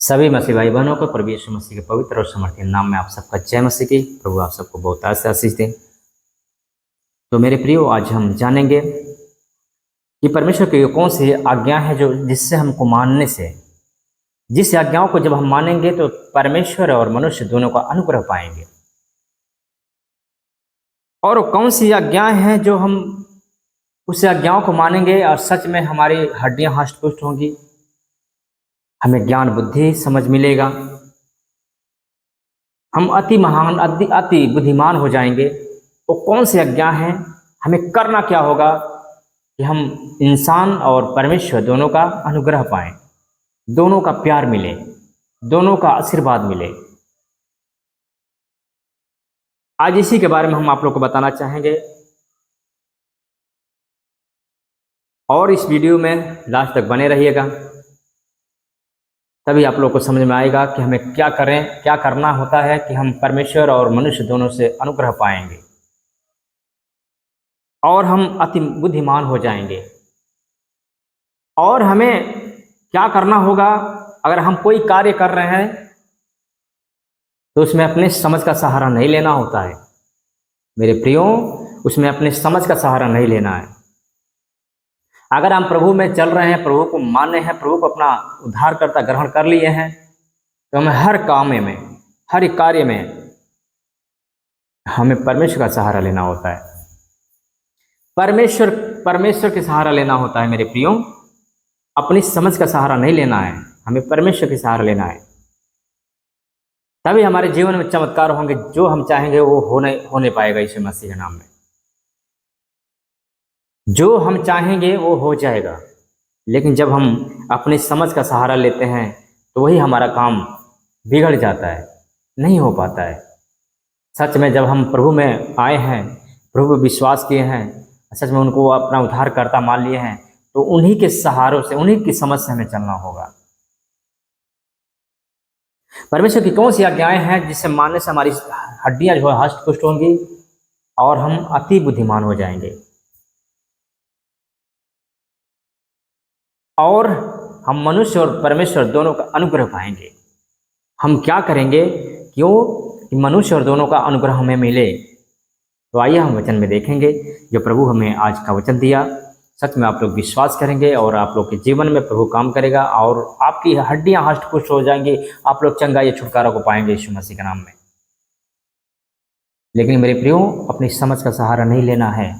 सभी मसीह भाई बहनों को प्रभु यीशु मसीह के पवित्र और समर्थित नाम में आप सबका जय मसीह की। प्रभु आप सबको बहुत आशीष दें। तो मेरे प्रियो, आज हम जानेंगे कि परमेश्वर की कौन सी आज्ञा है जो जिससे हमको मानने से, जिस आज्ञाओं को जब हम मानेंगे तो परमेश्वर और मनुष्य दोनों का अनुग्रह पाएंगे। और कौन सी आज्ञाएं हैं जो हम उस आज्ञाओं को मानेंगे और सच में हमारी हड्डियां हष्ट पुष्ट होंगी, हमें ज्ञान बुद्धि समझ मिलेगा, हम अति महान अति बुद्धिमान हो जाएंगे। वो कौन सी आज्ञा है, हमें करना क्या होगा कि हम इंसान और परमेश्वर दोनों का अनुग्रह पाएं, दोनों का प्यार मिले, दोनों का आशीर्वाद मिले। आज इसी के बारे में हम आप लोग को बताना चाहेंगे और इस वीडियो में लास्ट तक बने रहिएगा, तभी आप लोग को समझ में आएगा कि हमें क्या करें, क्या करना होता है कि हम परमेश्वर और मनुष्य दोनों से अनुग्रह पाएंगे और हम अति बुद्धिमान हो जाएंगे। और हमें क्या करना होगा, अगर हम कोई कार्य कर रहे हैं तो उसमें अपने समझ का सहारा नहीं लेना होता है। मेरे प्रियो, उसमें अपने समझ का सहारा नहीं लेना है। अगर हम प्रभु में चल रहे हैं, प्रभु को माने हैं, प्रभु को अपना उद्धारकर्ता ग्रहण कर लिए हैं, तो हमें हर काम में, हर एक कार्य में हमें परमेश्वर का सहारा लेना होता है। परमेश्वर के सहारा लेना होता है। मेरे प्रियो, अपनी समझ का सहारा नहीं लेना है, हमें परमेश्वर के सहारा लेना है। तभी हमारे जीवन में चमत्कार होंगे। जो हम चाहेंगे वो होने पाएगा यीशु मसीह के नाम में। जो हम चाहेंगे वो हो जाएगा। लेकिन जब हम अपनी समझ का सहारा लेते हैं तो वही हमारा काम बिगड़ जाता है, नहीं हो पाता है। सच में जब हम प्रभु में आए हैं, प्रभु पर विश्वास किए हैं, सच में उनको अपना उद्धारकर्ता मान लिए हैं, तो उन्हीं के सहारों से, उन्हीं की समझ से हमें चलना होगा। परमेश्वर की कौन सी आज्ञाएं हैं जिससे मानने से हमारी हड्डियां जो है हष्ट पुष्ट होंगी और हम अति बुद्धिमान हो जाएंगे और हम मनुष्य और परमेश्वर दोनों का अनुग्रह पाएंगे। हम क्या करेंगे क्यों कि मनुष्य और दोनों का अनुग्रह हमें मिले? तो आइए हम वचन में देखेंगे जो प्रभु हमें आज का वचन दिया। सच में आप लोग विश्वास करेंगे और आप लोग के जीवन में प्रभु काम करेगा और आपकी हड्डियां हष्ट पुष्ट हो जाएंगी। आप लोग चंगाई छुटकारा को पाएंगे यीशु मसीह के नाम में। लेकिन मेरे प्रियो, अपनी समझ का सहारा नहीं लेना है।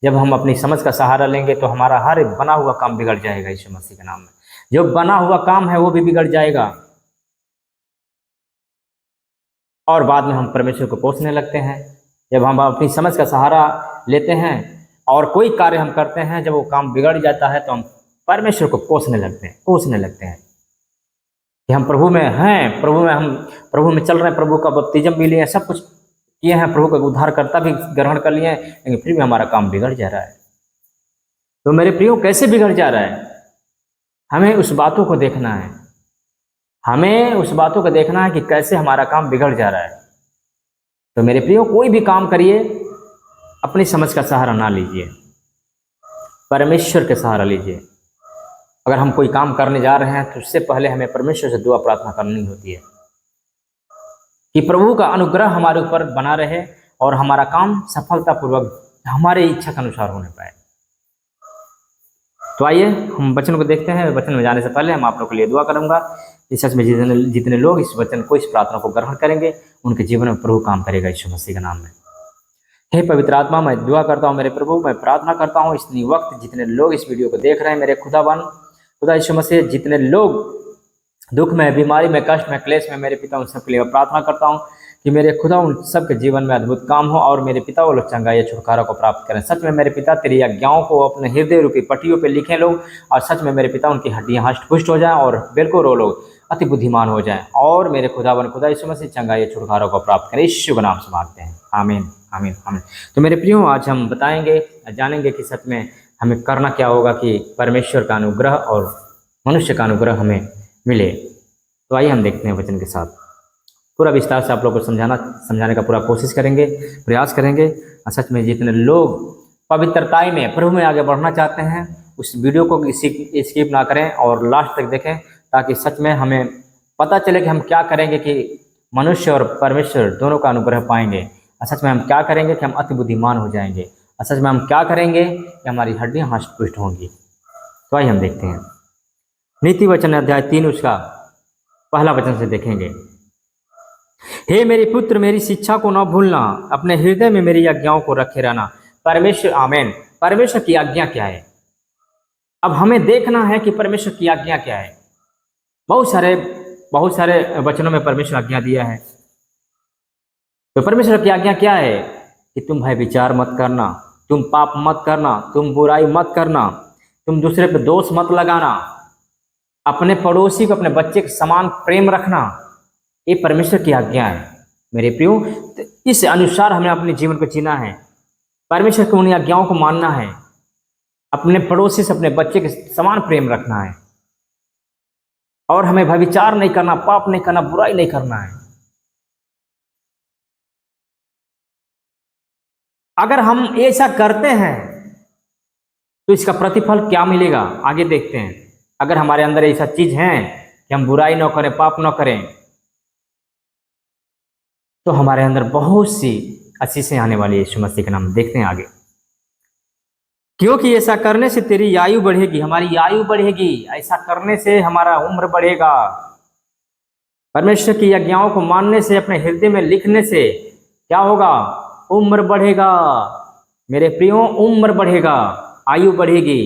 जब हम अपनी समझ का सहारा लेंगे तो हमारा हर बना हुआ काम बिगड़ जाएगा यीशु मसीह के नाम में। जो बना हुआ काम है वो भी बिगड़ जाएगा और बाद में हम परमेश्वर को कोसने लगते हैं। जब हम अपनी समझ का सहारा लेते हैं और कोई कार्य हम करते हैं, जब वो काम बिगड़ जाता है तो हम परमेश्वर को कोसने लगते हैं कि हम प्रभु में हैं, हम प्रभु में चल रहे हैं, प्रभु का बपतिस्म भी लिए, सब कुछ किए हैं, प्रभु का उद्धारकर्ता भी ग्रहण कर लिए हैं, लेकिन फिर भी हमारा काम बिगड़ जा रहा है। तो मेरे प्रियो, कैसे बिगड़ जा रहा है? हमें उस बातों को देखना है। हमें उस बातों को देखना है कि कैसे हमारा काम बिगड़ जा रहा है। तो मेरे प्रियो, कोई भी काम करिए, अपनी समझ का सहारा ना लीजिए, परमेश्वर के सहारा लीजिए। अगर हम कोई काम करने जा रहे हैं तो उससे पहले हमें परमेश्वर से दुआ प्रार्थना करनी होती है कि प्रभु का अनुग्रह हमारे ऊपर बना रहे और हमारा काम सफलतापूर्वक हमारे इच्छा के अनुसार होने पाए। तो आइए हम वचन को देखते हैं। वचन में जाने से पहले हम आप लोगों के लिए दुआ करूंगा कि सच में जितने लोग इस वचन को, इस प्रार्थना को ग्रहण करेंगे, उनके जीवन में प्रभु काम करेगा यीशु मसीह के नाम में। हे पवित्र आत्मा, मैं दुआ करता हूँ मेरे प्रभु, मैं प्रार्थना करता हूँ इस वक्त जितने लोग इस वीडियो को देख रहे हैं, मेरे खुदा यीशु मसीह, जितने लोग दुख में, बीमारी में, कष्ट में, क्लेश में, मेरे पिता उन सबके लिए प्रार्थना करता हूँ कि मेरे खुदा उन सबके जीवन में अद्भुत काम हो और मेरे पिता वो लोग चंगाई छुटकारा को प्राप्त करें। सच में मेरे पिता तेरी आज्ञाओं को अपने हृदय रूपी पट्टियों पे लिखें लोग, और सच में मेरे पिता उनकी हड्डियां हष्ट पुष्ट हो जाएं और बिल्कुल वो लोग अति बुद्धिमान हो जाएं और मेरे खुदा यीशु मसीह चंगाई छुटकारा को प्राप्त करें। यीशु का नाम से मांगते हैं, आमीन आमीन आमीन। तो मेरे प्रियो, आज हम बताएंगे, जानेंगे कि सच में हमें करना क्या होगा कि परमेश्वर का अनुग्रह और मनुष्य का अनुग्रह हमें मिले। तो आइए हम देखते हैं वचन के साथ। पूरा विस्तार से आप लोगों को समझाने का पूरा कोशिश करेंगे, प्रयास करेंगे। सच में जितने लोग पवित्रताई में, प्रभु में आगे बढ़ना चाहते हैं, उस वीडियो को स्किप ना करें और लास्ट तक देखें, ताकि सच में हमें पता चले कि हम क्या करेंगे कि मनुष्य और परमेश्वर दोनों का अनुग्रह पाएंगे, और सच में हम क्या करेंगे कि हम अति बुद्धिमान हो जाएंगे, और सच में हम क्या करेंगे कि हमारी हड्डियां हष्ट पुष्ट होंगी। तो आइए हम देखते हैं नीति वचन अध्याय 3 उसका पहला वचन से देखेंगे। हे मेरे पुत्र, मेरी शिक्षा को न भूलना, अपने हृदय में मेरी आज्ञाओं को रखे रहना। परमेश्वर, आमेन, परमेश्वर की आज्ञा क्या है? अब हमें देखना है कि परमेश्वर की आज्ञा क्या है। बहुत सारे वचनों में परमेश्वर आज्ञा दिया है। तो परमेश्वर की आज्ञा क्या है? कि तुम भय विचार मत करना, तुम पाप मत करना, तुम बुराई मत करना, तुम दूसरे पे दोष मत लगाना, अपने पड़ोसी को अपने बच्चे के समान प्रेम रखना। ये परमेश्वर की आज्ञा है मेरे प्रियो। तो इस अनुसार हमें अपने जीवन को जीना है, परमेश्वर की उन आज्ञाओं को मानना है, अपने पड़ोसी से अपने बच्चे के समान प्रेम रखना है, और हमें व्यभिचार नहीं करना, पाप नहीं करना, बुराई नहीं करना है। अगर हम ऐसा करते हैं तो इसका प्रतिफल क्या मिलेगा, आगे देखते हैं। अगर हमारे अंदर ऐसा चीज है कि हम बुराई न करें, पाप न करें, तो हमारे अंदर बहुत सी आशीषें आने वाली है यीशु मसीह के नाम में। देखते हैं आगे। क्योंकि ऐसा करने से तेरी आयु बढ़ेगी, हमारी आयु बढ़ेगी, ऐसा करने से हमारा उम्र बढ़ेगा। परमेश्वर की आज्ञाओं को मानने से, अपने हृदय में लिखने से क्या होगा? उम्र बढ़ेगा मेरे प्रियो, उम्र बढ़ेगा, आयु बढ़ेगी।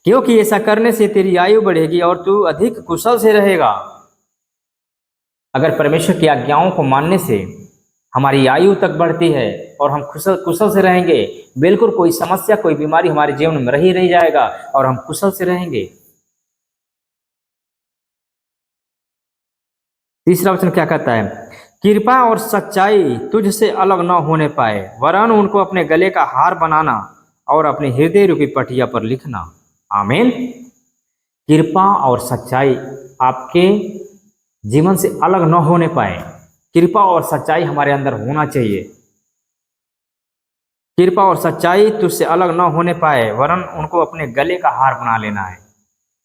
क्योंकि ऐसा करने से तेरी आयु बढ़ेगी और तू अधिक कुशल से रहेगा। अगर परमेश्वर की आज्ञाओं को मानने से हमारी आयु तक बढ़ती है और हम कुशल से रहेंगे, बिल्कुल कोई समस्या, कोई बीमारी हमारे जीवन में रही नहीं जाएगा और हम कुशल से रहेंगे। तीसरा वचन क्या कहता है? कृपा और सच्चाई तुझसे अलग न होने पाए, वरन उनको अपने गले का हार बनाना और अपने हृदय रूपी पटिया पर लिखना। आमीन। कृपा और सच्चाई आपके जीवन से अलग न होने पाए। कृपा और सच्चाई हमारे अंदर होना चाहिए। कृपा और सच्चाई तुझसे अलग न होने पाए, वरन उनको अपने गले का हार बना लेना है।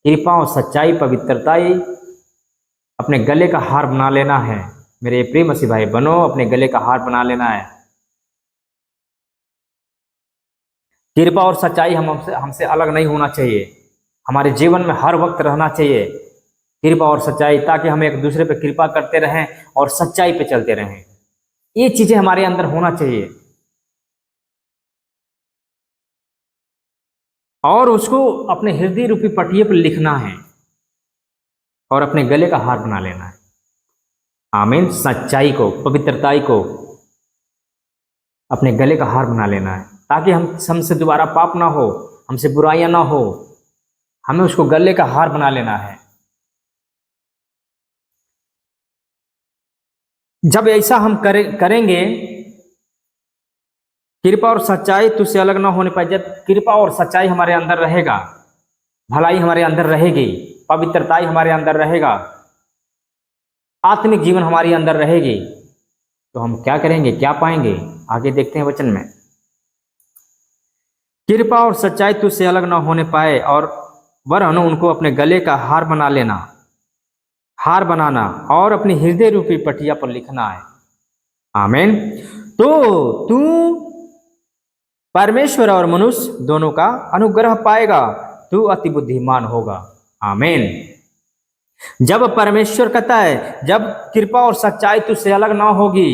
कृपा और सच्चाई, पवित्रताई अपने गले का हार बना लेना है। मेरे प्रिय मसीह भाई बनो, अपने गले का हार बना लेना है। कृपा और सच्चाई हमसे अलग नहीं होना चाहिए, हमारे जीवन में हर वक्त रहना चाहिए कृपा और सच्चाई, ताकि हम एक दूसरे पे कृपा करते रहें और सच्चाई पे चलते रहें। ये चीजें हमारे अंदर होना चाहिए और उसको अपने हृदय रूपी पटिये पर लिखना है और अपने गले का हार बना लेना है। आमीन। सच्चाई को, पवित्रताई को अपने गले का हार बना लेना है, ताकि हमसे दोबारा पाप ना हो, हमसे बुराइयां ना हो, हमें उसको गले का हार बना लेना है। जब ऐसा हम करेंगे, कृपा और सच्चाई तुझसे अलग ना होने पाए, जब कृपा और सच्चाई हमारे अंदर रहेगा, भलाई हमारे अंदर रहेगी, पवित्रताई हमारे अंदर रहेगा, आत्मिक जीवन हमारे अंदर रहेगी, तो हम क्या करेंगे, क्या पाएंगे? आगे देखते हैं वचन में। कृपा और सच्चाई तुझसे अलग ना होने पाए और वरन उनको अपने गले का हार बनाना और अपनी हृदय रूपी पटिया पर लिखना है। आमीन। तो तू परमेश्वर और मनुष्य दोनों का अनुग्रह पाएगा, तू अति बुद्धिमान होगा। आमीन। जब परमेश्वर कहता है, जब कृपा और सच्चाई तुझसे अलग ना होगी,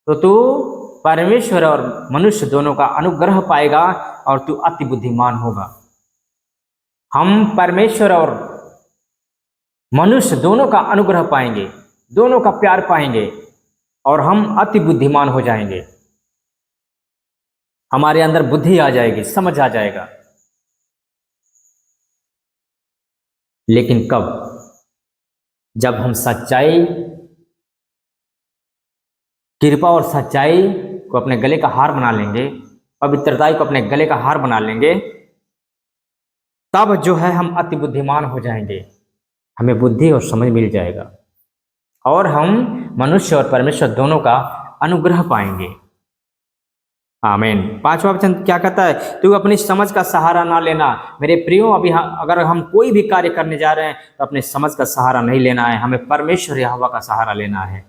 तो तू परमेश्वर और मनुष्य दोनों का अनुग्रह पाएगा और तू अति बुद्धिमान होगा। हम परमेश्वर और मनुष्य दोनों का अनुग्रह पाएंगे, दोनों का प्यार पाएंगे और हम अति बुद्धिमान हो जाएंगे। हमारे अंदर बुद्धि आ जाएगी, समझ आ जाएगा। लेकिन कब? जब हम सच्चाई, कृपा और सच्चाई को अपने गले का हार बना लेंगे, पवित्रताई को अपने गले का हार बना लेंगे, तब जो है हम अति बुद्धिमान हो जाएंगे, हमें बुद्धि और समझ मिल जाएगा और हम मनुष्य और परमेश्वर दोनों का अनुग्रह पाएंगे। आमीन। पांचवा वचन क्या कहता है? तू अपनी समझ का सहारा ना लेना। मेरे प्रियो, अभी अगर हम कोई भी कार्य करने जा रहे हैं तो अपने समझ का सहारा नहीं लेना है, हमें परमेश्वर यहोवा का सहारा लेना है।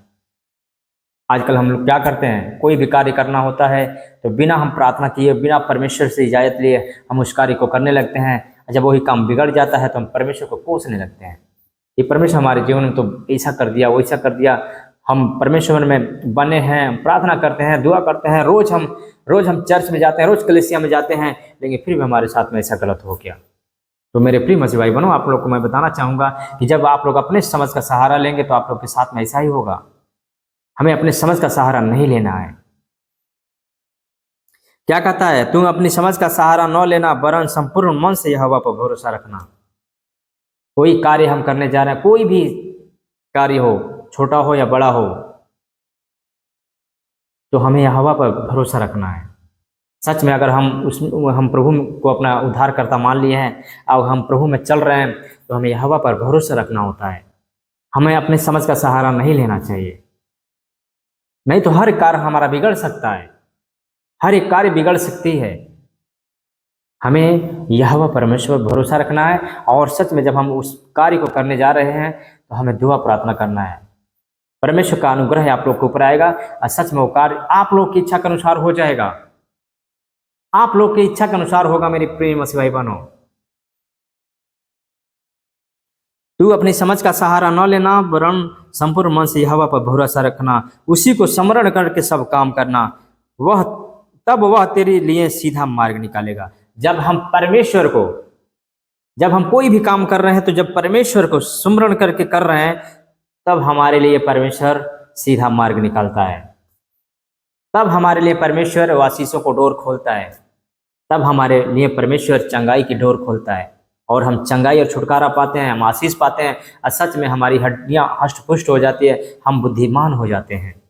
आजकल हम लोग क्या करते हैं, कोई भी कार्य करना होता है तो बिना हम प्रार्थना किए, बिना परमेश्वर से इजाजत लिए हम उस कार्य को करने लगते हैं। जब वही काम बिगड़ जाता है तो हम परमेश्वर को कोसने लगते हैं, ये परमेश्वर हमारे जीवन में तो ऐसा कर दिया, वैसा कर दिया। हम परमेश्वर में बने हैं, प्रार्थना करते हैं, दुआ करते हैं, रोज हम चर्च में जाते हैं, रोज कलीसिया में जाते हैं, लेकिन फिर भी हमारे साथ में ऐसा गलत हो गया। तो मेरे प्रिय मसीह भाई बहनों, आप लोग को मैं बताना चाहूँगा कि जब आप लोग अपने समझ का सहारा लेंगे तो आप लोग के साथ में ऐसा ही होगा। हमें अपने समझ का सहारा नहीं लेना है। क्या कहता है? तुम अपनी समझ का सहारा न लेना, वरन संपूर्ण मन से यहोवा पर भरोसा रखना। कोई कार्य हम करने जा रहे हैं, कोई भी कार्य हो, छोटा हो या बड़ा हो, तो हमें यहोवा पर भरोसा रखना है। सच में अगर हम प्रभु को अपना उद्धारकर्ता मान लिए हैं और हम प्रभु में चल रहे हैं तो हमें यहोवा पर भरोसा रखना होता है। हमें अपने समझ का सहारा नहीं लेना चाहिए, नहीं तो हर कार्य हमारा बिगड़ सकता है, हर एक कार्य बिगड़ सकती है। हमें यहोवा परमेश्वर पर भरोसा रखना है और सच में जब हम उस कार्य को करने जा रहे हैं तो हमें दुआ प्रार्थना करना है। परमेश्वर का अनुग्रह आप लोग के ऊपर आएगा और सच में वो कार्य आप लोग की इच्छा के अनुसार हो जाएगा, आप लोग की इच्छा के अनुसार होगा। मेरे प्रिय मसीह भाई बहनों, तू अपनी समझ का सहारा न लेना, वरन संपूर्ण मन से यहोवा पर भरोसा रखना, उसी को स्मरण करके सब काम करना, तब वह तेरे लिए सीधा मार्ग निकालेगा। जब हम कोई भी काम कर रहे हैं तो जब परमेश्वर को सुमरण करके कर रहे हैं तब हमारे लिए परमेश्वर सीधा मार्ग निकालता है, तब हमारे लिए परमेश्वर आशीषों को डोर खोलता है, तब हमारे लिए परमेश्वर चंगाई की डोर खोलता है और हम चंगाई और छुटकारा पाते हैं, हम आशीष पाते हैं और सच में हमारी हड्डियां हष्ट पुष्ट हो जाती है, हम बुद्धिमान हो जाते हैं।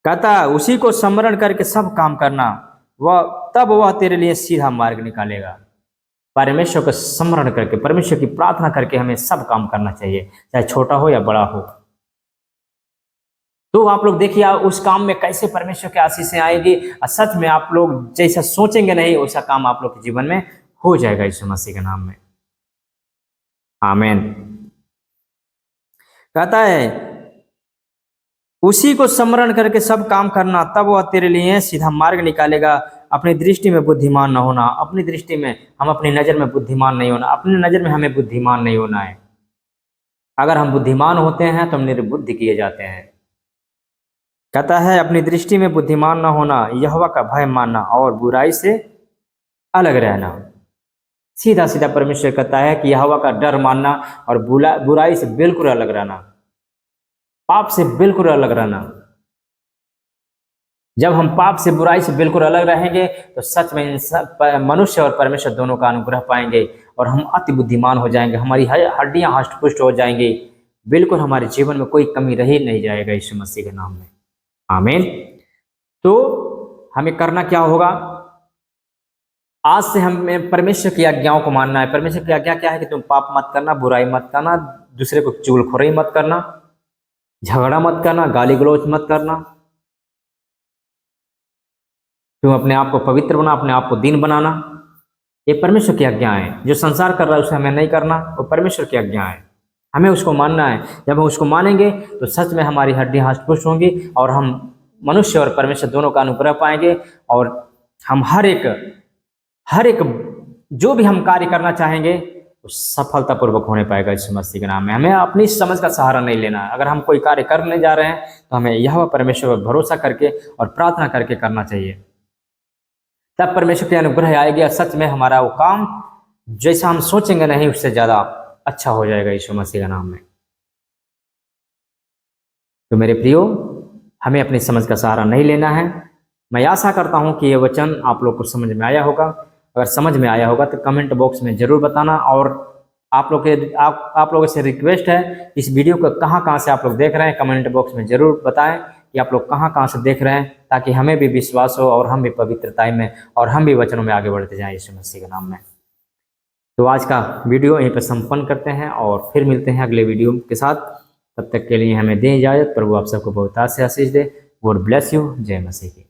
कहता है उसी को स्मरण करके सब काम करना, तब वह तेरे लिए सीधा मार्ग निकालेगा। परमेश्वर को स्मरण करके, परमेश्वर की प्रार्थना करके हमें सब काम करना चाहिए, चाहे छोटा हो या बड़ा हो। तो आप लोग देखिए उस काम में कैसे परमेश्वर की आशीषें आएगी और सच में आप लोग जैसा सोचेंगे नहीं वैसा काम आप लोग के जीवन में हो जाएगा यीशु मसीह के नाम में। आमीन। कहता है उसी को स्मरण करके सब काम करना, तब वह तेरे लिए सीधा मार्ग निकालेगा। अपनी दृष्टि में बुद्धिमान न होना, अपनी दृष्टि में हम अपनी नज़र में बुद्धिमान नहीं होना, अपनी नज़र में हमें बुद्धिमान नहीं होना है। अगर हम बुद्धिमान होते हैं तो हम निर्बुद्धि किए जाते हैं। कहता है अपनी दृष्टि में बुद्धिमान न होना, यहोवा का भय मानना और बुराई से अलग रहना। सीधा सीधा परमेश्वर कहता है कि यहोवा का डर मानना और बुराई से बिल्कुल अलग रहना, पाप से बिल्कुल अलग रहना। जब हम पाप से बुराई से बिल्कुल अलग रहेंगे तो सच में मनुष्य और परमेश्वर दोनों का अनुग्रह पाएंगे और हम अति बुद्धिमान हो जाएंगे, हमारी हड्डियां हष्ट पुष्ट हो जाएंगी, बिल्कुल हमारे जीवन में कोई कमी रह नहीं जाएगा यीशु मसीह के नाम में। आमीन। तो हमें करना क्या होगा? आज से हमें परमेश्वर की आज्ञाओं को मानना है। परमेश्वर की आज्ञा क्या है कि तुम पाप मत करना, बुराई मत करना, दूसरे को चुगलखोरी मत करना, झगड़ा मत करना, गाली गलौज मत करना। तुम अपने आप को पवित्र बना, अपने आप को दीन बनाना, ये परमेश्वर की आज्ञा है। जो संसार कर रहा है उसे हमें नहीं करना, वो परमेश्वर की आज्ञा है, हमें उसको मानना है। जब हम उसको मानेंगे तो सच में हमारी हड्डियां हष्ट पुष्ट होंगी और हम मनुष्य और परमेश्वर दोनों का अनुग्रह पाएंगे और हम हर एक जो भी हम कार्य करना चाहेंगे वो सफलतापूर्वक होने पाएगा यीशु मसीह के नाम में। हमें अपनी समझ का सहारा नहीं लेना। अगर हम कोई कार्य करने जा रहे हैं तो हमें यहोवा परमेश्वर पर भरोसा करके और प्रार्थना करके करना चाहिए, तब परमेश्वर की अनुग्रह आएगी और सच में हमारा वो काम जैसा हम सोचेंगे नहीं उससे ज़्यादा अच्छा हो जाएगा यीशु मसीह के नाम में। तो मेरे प्रियो, हमें अपनी समझ का सहारा नहीं लेना है। मैं आशा करता हूं कि ये वचन आप लोग को समझ में आया होगा। अगर समझ में आया होगा तो कमेंट बॉक्स में ज़रूर बताना। और आप लोगों से रिक्वेस्ट है, इस वीडियो को कहाँ से आप लोग देख रहे हैं कमेंट बॉक्स में ज़रूर बताएं कि आप लोग कहाँ से देख रहे हैं, ताकि हमें भी विश्वास हो और हम भी पवित्रता में और हम भी वचनों में आगे बढ़ते जाएं यीशु मसीह के नाम में। तो आज का वीडियो यहीं पर संपन्न करते हैं और फिर मिलते हैं अगले वीडियो के साथ। तब तक के लिए हमें दें इजाज़त। प्रभु आप सबको बहुत से आशीष दे। God bless you. जय मसीह की।